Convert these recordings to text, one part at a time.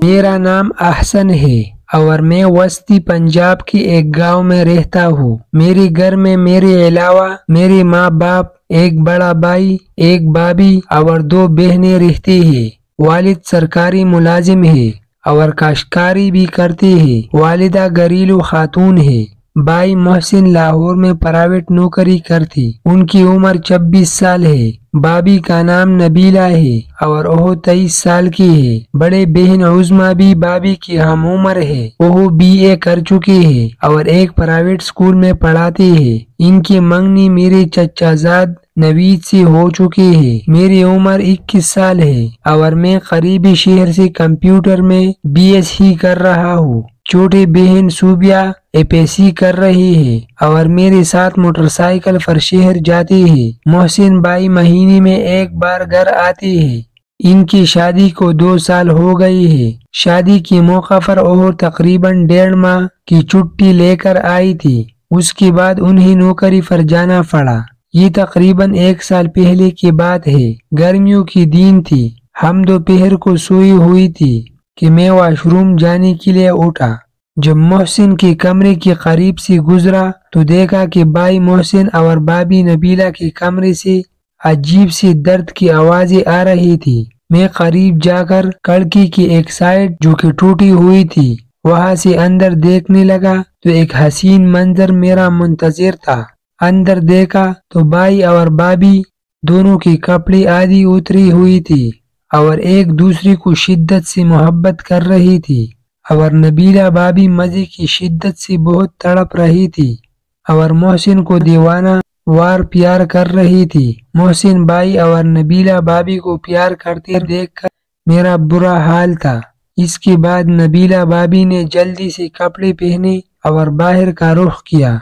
मेरा नाम अहसन है और मैं वस्ती पंजाब के एक गांव में रहता हूँ। मेरे घर में मेरे अलावा मेरे माँ बाप, एक बड़ा भाई, एक भाभी और 2 बहनें रहती है। वालिद सरकारी मुलाजिम है और काश्तकारी भी करते हैं। वालिदा घरेलू खातून है। भाई मोहसिन लाहौर में प्राइवेट नौकरी करती। उनकी उम्र 26 साल है। भाभी का नाम नबीला है और वह 23 साल की है। बड़े बहन उज़मा भी भाभी की हम उम्र है। वह BA कर चुकी है और एक प्राइवेट स्कूल में पढ़ाती है। इनकी मंगनी मेरे चचाजाद नवीद से हो चुकी है। मेरी उम्र 21 साल है और मैं करीबी शहर से कंप्यूटर में BSc कर रहा हूँ। छोटी बहन सूबिया FSc कर रही है और मेरे साथ मोटरसाइकिल पर शहर जाती है। मोहसिन भाई महीने में एक बार घर आती है। इनकी शादी को 2 साल हो गई है। शादी के मौका पर वो तकरीबन 1.5 माह की छुट्टी लेकर आई थी। उसके बाद उन्हें नौकरी पर जाना पड़ा। ये तकरीबन 1 साल पहले की बात है। गर्मियों की दिन थी। हम दोपहर को सोई हुई थी कि मैं वॉशरूम जाने के लिए उठा। जब मोहसिन के कमरे के करीब से गुजरा तो देखा कि भाई मोहसिन और भाभी नबीला के कमरे से अजीब सी दर्द की आवाजें आ रही थी। मैं करीब जाकर खिड़की की एक साइड जो कि टूटी हुई थी वहां से अंदर देखने लगा तो एक हसीन मंजर मेरा मुंतजिर था। अंदर देखा तो भाई और भाभी दोनों के कपड़े आधी उतरी हुई थी और एक दूसरे को शिद्दत से मोहब्बत कर रही थी और नबीला भाभी मजे की शिद्दत से बहुत तड़प रही थी और मोहसिन को दीवाना वार प्यार कर रही थी। मोहसिन भाई और नबीला भाभी को प्यार करते देखकर मेरा बुरा हाल था। इसके बाद नबीला भाभी ने जल्दी से कपड़े पहने और बाहर का रुख किया।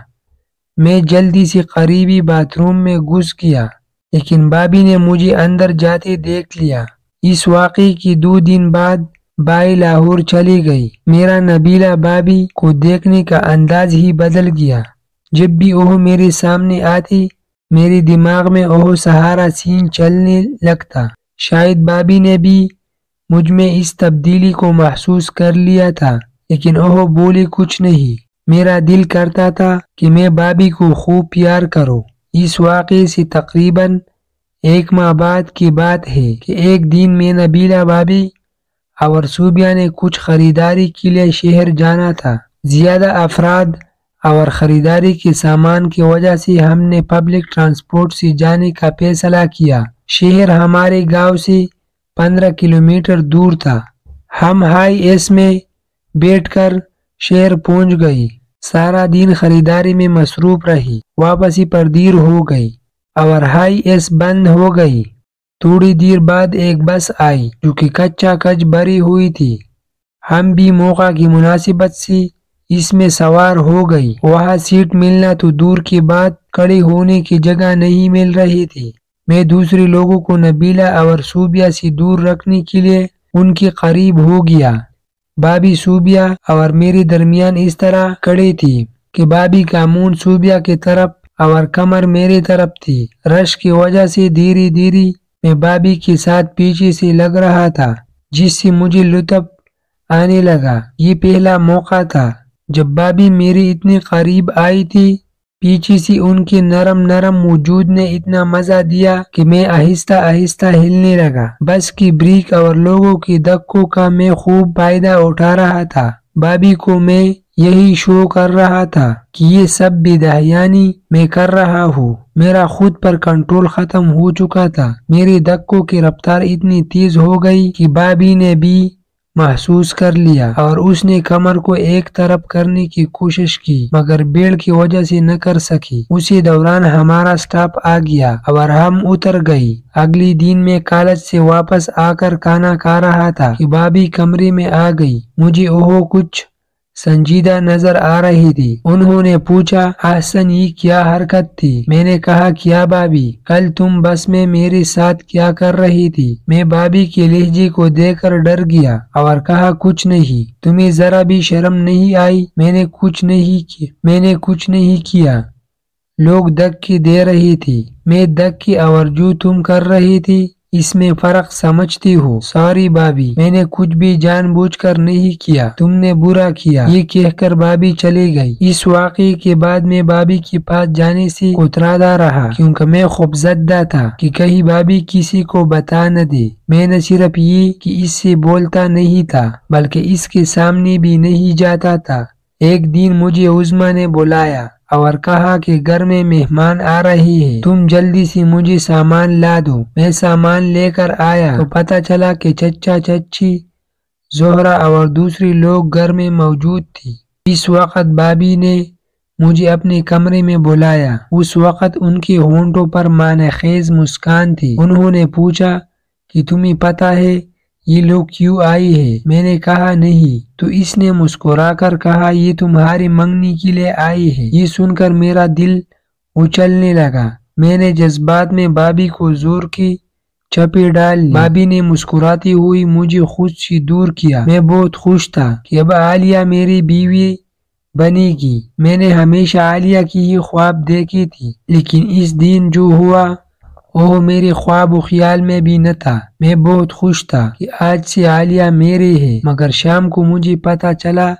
मैं जल्दी से करीबी बाथरूम में घुस गया लेकिन भाभी ने मुझे अंदर जाते देख लिया। इस वाक़े के 2 दिन बाद भाई लाहौर चली गई। मेरा नबीला भाभी को देखने का अंदाज ही बदल गया। जब भी वह मेरे सामने आती मेरे दिमाग में वह सहारा सीन चलने लगता। शायद भाभी ने भी मुझ में इस तब्दीली को महसूस कर लिया था लेकिन वह बोली कुछ नहीं। मेरा दिल करता था कि मैं भाभी को खूब प्यार करूं। इस वाक़े से तकरीबन 1 माह बाद की बात है कि एक दिन मैं नबीला भाभी और सूबिया ने कुछ खरीदारी के लिए शहर जाना था। ज्यादा अफराद और खरीदारी के सामान की वजह से हमने पब्लिक ट्रांसपोर्ट से जाने का फैसला किया। शहर हमारे गांव से 15 किलोमीटर दूर था। हम हाई एस में बैठकर शहर पहुंच गई। सारा दिन खरीदारी में मसरूफ रही। वापसी पर देर हो गई और हाई एस बंद हो गई। थोड़ी देर बाद एक बस आई जो कि कच्चा कच भरी हुई थी। हम भी मौका की मुनासिबत से इसमें सवार हो गई। वहाँ सीट मिलना तो दूर की बात, खड़े होने की जगह नहीं मिल रही थी। मैं दूसरे लोगों को नबीला और सूबिया से दूर रखने के लिए उनके करीब हो गया। भाभी सूबिया और मेरे दरमियान इस तरह खड़ी थी कि भाभी का मुंह सूबिया की तरफ और कमर मेरी तरफ थी। रश की वजह से धीरे धीरे मैं भाभी के साथ पीछे से लग रहा था जिससे मुझे लुत्फ आने लगा। ये पहला मौका था जब भाभी मेरे इतने करीब आई थी। पीछे से उनके नरम नरम वजूद ने इतना मजा दिया कि मैं आहिस्ता आहिस्ता हिलने लगा। बस की ब्रेक और लोगों के धक्कों का मैं खूब फायदा उठा रहा था। भाभी को मैं यही शो कर रहा था कि ये सब बेदहयानी मैं कर रहा हूँ। मेरा खुद पर कंट्रोल खत्म हो चुका था। मेरी धक्कों की रफ्तार इतनी तेज हो गई कि भाभी ने भी महसूस कर लिया और उसने कमर को एक तरफ करने की कोशिश की मगर भीड़ की वजह से न कर सकी। उसी दौरान हमारा स्टाफ आ गया और हम उतर गई। अगली दिन मैं कॉलेज से वापस आकर खाना खा रहा था कि भाभी कमरे में आ गई। मुझे वो कुछ संजीदा नजर आ रही थी। उन्होंने पूछा, अहसन ये क्या हरकत थी? मैंने कहा, क्या भाभी, कल तुम बस में मेरे साथ क्या कर रही थी? मैं भाभी के लहजे को देखकर डर गया और कहा, कुछ नहीं। तुम्हें जरा भी शर्म नहीं आई? मैंने कुछ नहीं किया। लोग धक्के दे रही थी। मैं धक्के और जो तुम कर रही थी اس میں فرق سمجھتی ہو؟ سوری بابی، میں نے کچھ بھی جان بوجھ کر نہیں کیا، تم نے برا کیا، یہ کہہ کر بابی چلی گئی۔ اس واقعے کے بعد میں بابی کے پاس جانے سے کتراتا رہا، کیونکہ میں خوفزدہ تھا کہ کہیں بابی کسی کو بتا نہ دے۔ میں نے صرف یہ کہ اس سے بولتا نہیں تھا، بلکہ اس کے سامنے بھی نہیں جاتا تھا۔ ایک دن مجھے عظمیٰ نے بلایا اور کہا کہ گھر میں مہمان آ رہے ہیں، تم جلدی سے مجھے سامان لا دو۔ میں سامان لے کر آیا تو پتہ چلا کہ چچا چچی، زہرہ اور دوسرے لوگ گھر میں موجود تھی۔ اس وقت بابی نے مجھے اپنے کمرے میں بلایا۔ اس وقت ان کے ہونٹوں پر معنی خیز مسکان تھی۔ انہوں نے پوچھا کہ تمہیں پتہ ہے یہ لوگ کیوں آئے ہیں؟ میں نے کہا نہیں۔ تو اس نے مسکرا کر کہا یہ تمہاری منگنی کے لیے آئے ہیں۔ یہ سن کر میرا دل اچھلنے لگا۔ میں نے جذبات میں بابی کو زور کی چپیٹ ڈال لی۔ بابی نے مسکراتی ہوئی مجھے خود سے دور کیا۔ میں بہت خوش تھا کہ اب عالیہ میری بیوی بنے گی۔ میں نے ہمیشہ عالیہ کی ہی خواب دیکھی تھی، لیکن اس دن جو ہوا وہ میرے خواب و خیال میں بھی نہ تھا۔ میں بہت خوش تھا کہ آج سے عالیہ میرے ہے، مگر شام کو مجھے پتہ چلا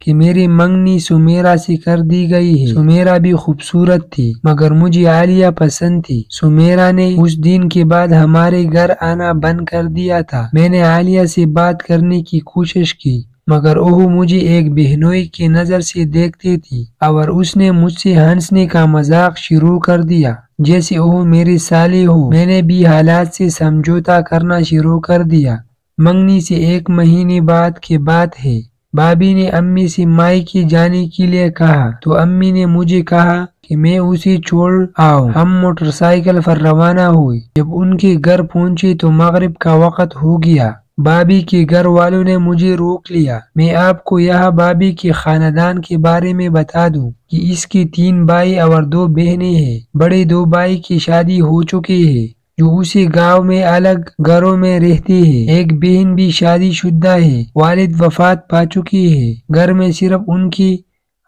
کہ میری منگنی سمیرا سے کر دی گئی ہے۔ سمیرا بھی خوبصورت تھی، مگر مجھے عالیہ پسند تھی۔ سمیرا نے اس دن کے بعد ہمارے گھر آنا بند کر دیا تھا۔ میں نے عالیہ سے بات کرنے کی کوشش کی، مگر وہ مجھے ایک بہنوئی کی نظر سے دیکھتی تھی اور اس نے مجھ سے ہنسنے کا مذاق شروع کر دیا جیسے وہ میری سالی ہو۔ میں نے بھی حالات سے سمجھوتا کرنا شروع کر دیا۔ منگنی سے 1 مہینے بعد کی بات ہے۔ بابی نے امی سے مائکے جانے کے لیے کہا تو امی نے مجھے کہا کہ میں اسے چھوڑ آؤں۔ ہم موٹر سائیکل پر روانہ ہوئے۔ جب ان کے گھر پہنچے تو مغرب کا وقت ہو گیا۔ بابی کے گھر والوں نے مجھے روک لیا۔ میں آپ کو یہاں بابی کے خاندان کے بارے میں بتا دوں کہ اس کے 3 بھائی اور 2 بہنیں ہیں۔ بڑے 2 بھائی کی شادی ہو چکی ہے جو اسی گاؤں میں الگ گھروں میں رہتے ہیں۔ ایک بہن بھی شادی شدہ ہے، والد وفات پا چکی ہے۔ گھر میں صرف ان کی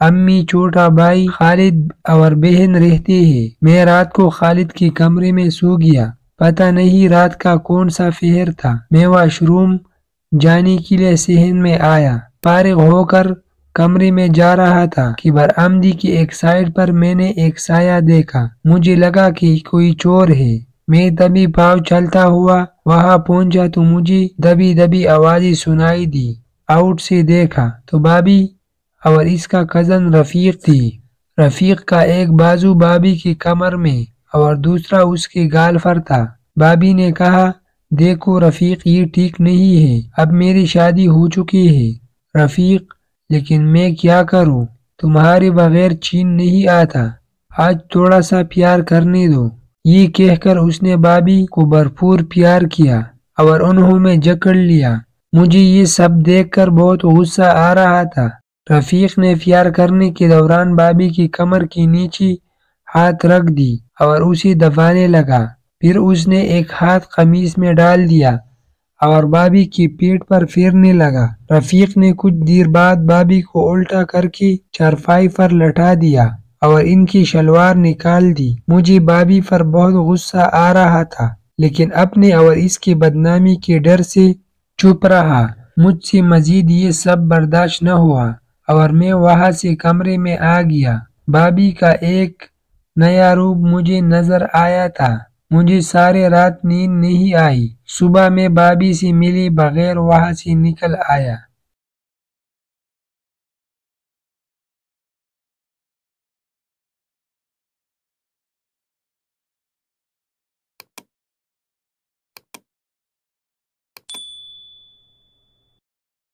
امی، چھوٹا بھائی خالد اور بہن رہتے ہیں۔ میں رات کو خالد کے کمرے میں سو گیا۔ پتہ نہیں رات کا کون سا پہر تھا۔ میں واش روم جانے کے لیے صحن میں آیا۔ فارغ ہو کر کمرے میں جا رہا تھا کہ برآمدی کی ایک سائڈ پر میں نے ایک سایہ دیکھا۔ مجھے لگا کہ کوئی چور ہے۔ میں دبی پاؤں چلتا ہوا وہاں پہنچا تو مجھے دبی دبی آوازیں سنائی دی۔ آؤٹ سے دیکھا تو بابی اور اس کا کزن رفیق تھی۔ رفیق کا ایک بازو بابی کی کمر میں اور دوسرا اس کے گال پر تھا۔ بابی نے کہا دیکھو رفیق، یہ ٹھیک نہیں ہے، اب میری شادی ہو چکی ہے۔ رفیق: لیکن میں کیا کروں، تمہارے بغیر چین نہیں آتا، آج تھوڑا سا پیار کرنے دو۔ یہ کہہ کر اس نے بابی کو بھرپور پیار کیا اور انہوں میں جکڑ لیا۔ مجھے یہ سب دیکھ کر بہت غصہ آ رہا تھا۔ رفیق نے پیار کرنے کے دوران بابی کی کمر کے نیچے ہاتھ رکھ دی اور اسے دبانے لگا۔ پھر اس نے ایک ہاتھ قمیص میں ڈال دیا اور بابی کے پیٹ پر پھیرنے لگا۔ رفیق نے کچھ دیر بعد بابی کو الٹا کر کے چارپائی پر لٹا دیا اور ان کی شلوار نکال دی۔ مجھے بابی پر بہت غصہ آ رہا تھا، لیکن اپنے اور اس کی بدنامی کے ڈر سے چپ رہا۔ مجھ سے مزید یہ سب برداشت نہ ہوا اور میں وہاں سے کمرے میں آ گیا۔ بابی کا ایک نیا روپ مجھے نظر آیا تھا۔ مجھے سارے رات نیند نہیں آئی۔ صبح میں بابی سے ملے بغیر وہاں سے نکل آیا۔